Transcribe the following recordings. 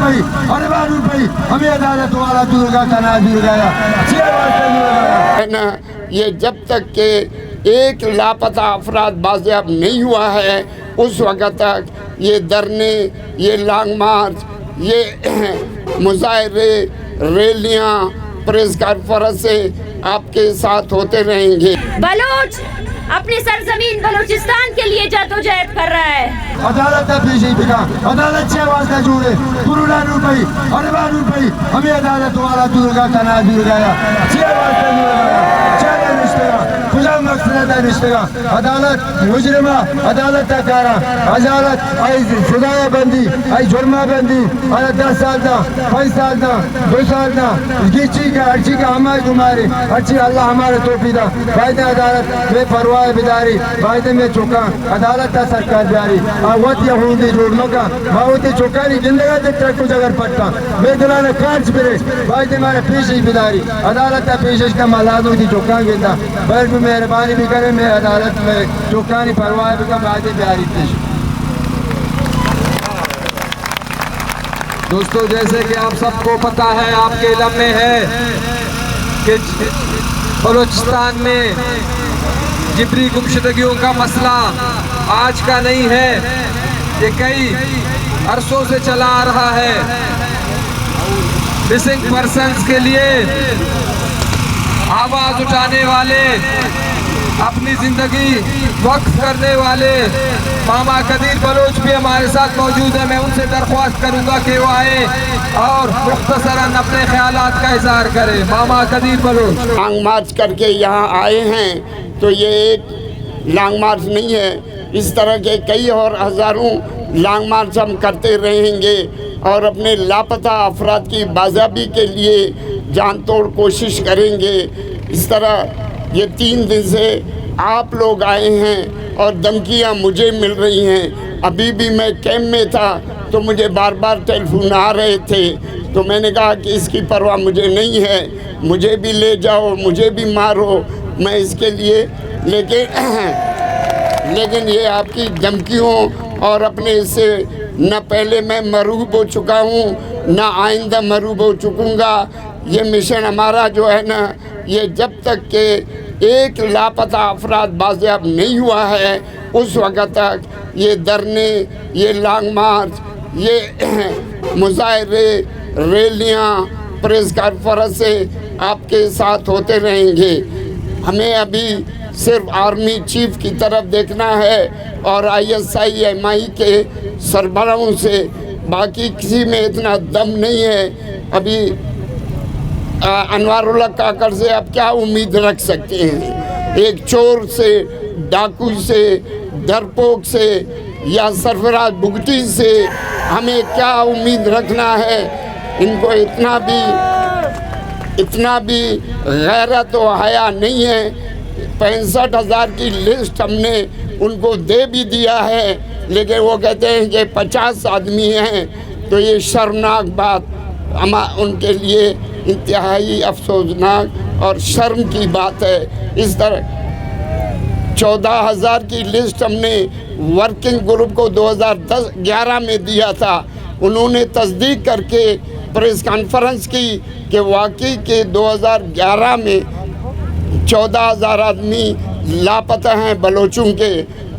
रुपई अरे बार रुपई हमें अदालत वाला दूरगा का ना दूर गया है ना। ये जब तक के एक लापता अफराद बाजियाब नहीं हुआ है उस वक़्त तक ये धरने, ये लॉन्ग मार्च, ये मुजाहरे, रैलियाँ, प्रेस कॉन्फ्रेंस से आपके साथ होते रहेंगे। बलोच अपनी सरजमीन बलूचिस्तान के लिए जद्दोजहद कर रहा है। अदालत अदालत से आवाज का जुड़े पुरुला रुपई अरे बार रुपई हमें अदालत वाला दूरगा का ना दूर गया अदालत मुजरिमा अदालत कारा अदालत आई सजाया बंदी आई जुर्मा बंदी 10 साल दा 5 साल दा 2 साल दा गिची का अर्ची का हमारे तुम्हारे अच्छी अल्लाह हमारे तोफी दा वायदे अदालत बेपरवाह बिदारी वायदे में चुका अदालत का सरकार जारी आवत यहूदी जोड़ने का मावती चुकानी जिंदगी तक ट्रक को जगह पट्टा बेदलाना कांच बिरे वायदे हमारे पेशी बिदारी अदालत का पेशश का मलाजों की चुका गिंदा बल्कि मेहरबानी भी करे मैं अदालत में चुकानी परवाह भी का वायदे जारी पेश। दोस्तों जैसे कि आप सबको पता है, आपके इल्म में है कि बलूचिस्तान में जिबरी गुमशुदगियों का मसला आज का नहीं है, ये कई अरसों से चला आ रहा है। मिसिंग पर्सन्स के लिए आवाज उठाने वाले, अपनी जिंदगी वक्फ करने वाले मामा कदीर बलोच भी हमारे साथ मौजूद है। मैं उनसे दरख्वास्त करूंगा कि वो आए और मुख्तसरन अपने ख्यालात का इजहार करें। मामा कदीर बलोच लॉन्ग मार्च करके यहाँ आए हैं तो ये एक लॉन्ग मार्च नहीं है, इस तरह के कई और हज़ारों लॉन्ग मार्च हम करते रहेंगे और अपने लापता अफराद की बाज़ाबी के लिए जान तोड़ कोशिश करेंगे। इस तरह ये 3 दिन से आप लोग आए हैं और धमकियाँ मुझे मिल रही हैं। अभी भी मैं कैंप में था तो मुझे बार बार टेलीफोन आ रहे थे, तो मैंने कहा कि इसकी परवाह मुझे नहीं है, मुझे भी ले जाओ, मुझे भी मारो, मैं इसके लिए लेकिन ये आपकी धमकियों और अपने से न पहले मैं मरूब हो चुका हूँ न आइंदा मरूब हो चुकूँगा। ये मिशन हमारा जो है ना, ये जब तक के एक लापता अफराद बाजियाब नहीं हुआ है उस वक़्त तक ये धरने, ये लॉन्ग मार्च, ये मुजाहरे, रैलियाँ, प्रेस कॉन्फ्रेंस से आपके साथ होते रहेंगे। हमें अभी सिर्फ आर्मी चीफ की तरफ देखना है और ISI-MI के सरबराहों से, बाकी किसी में इतना दम नहीं है। अभी अनवारुल्लाह काकर से आप क्या उम्मीद रख सकते हैं? एक चोर से, डाकू से, डरपोक से या सरफराज भुगती से हमें क्या उम्मीद रखना है? इनको इतना भी गैरत व हया नहीं है। 65,000 की लिस्ट हमने उनको दे भी दिया है, लेकिन वो कहते हैं कि 50 आदमी हैं, तो ये शर्मनाक बात उनके लिए इंतहाई अफसोसनाक और शर्म की बात है। इस तरह 14,000 की लिस्ट हमने वर्किंग ग्रुप को 2011 में दिया था, उन्होंने तस्दीक करके प्रेस कॉन्फ्रेंस की कि वाकई के 2011 में 14,000 आदमी लापता हैं बलोचों के।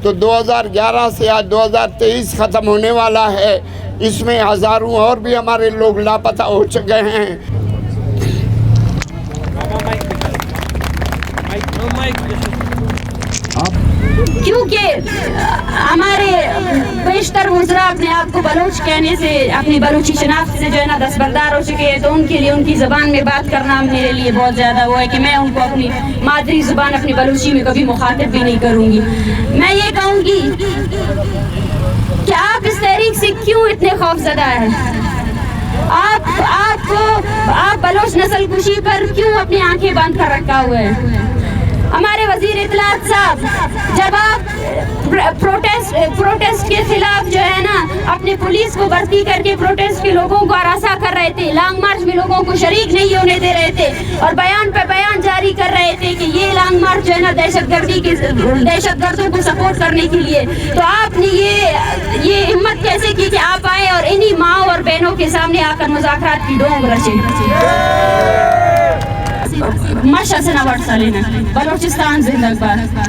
तो 2011 से आज 2023 ख़त्म होने वाला है, इसमें हज़ारों और भी हमारे लोग लापता हो चुके हैं। क्योंकि हमारे बेशतर वज़रा अपने आप को बलोच कहने से, अपनी बलूची शनाख्त से जो है ना दस्तबरदार हो चुके हैं, तो उनके लिए उनकी ज़बान में बात करना मेरे लिए बहुत ज़्यादा वो है कि मैं उनको अपनी मादरी ज़ुबान अपनी बलूची में कभी मुखातिब भी नहीं करूँगी। मैं ये कहूँगी कि आप इस तहरीक से क्यों इतने खौफज़दा हैं? आप बलोच नस्ल कुशी पर क्यों अपनी आंखें बंद कर रखा हुआ है? हमारे वजीर इत्तलात साहब, जब आप प्रोटेस्ट के खिलाफ जो है ना अपने पुलिस को भर्ती करके प्रोटेस्ट के लोगों को हरासा कर रहे थे, लॉन्ग मार्च में लोगों को शरीक नहीं होने दे रहे थे और बयान पे बयान जारी कर रहे थे कि ये लॉन्ग मार्च जो है ना दहशतगर्दों को सपोर्ट करने के लिए, तो आपने ये हिम्मत कैसे की कि आप आए और इन्हीं माँ और बहनों के सामने आकर मुज़ाकरात की डोंग रचे? माशा से ना वर्षा लेना, बलोचिस्तान जिंदाबाद।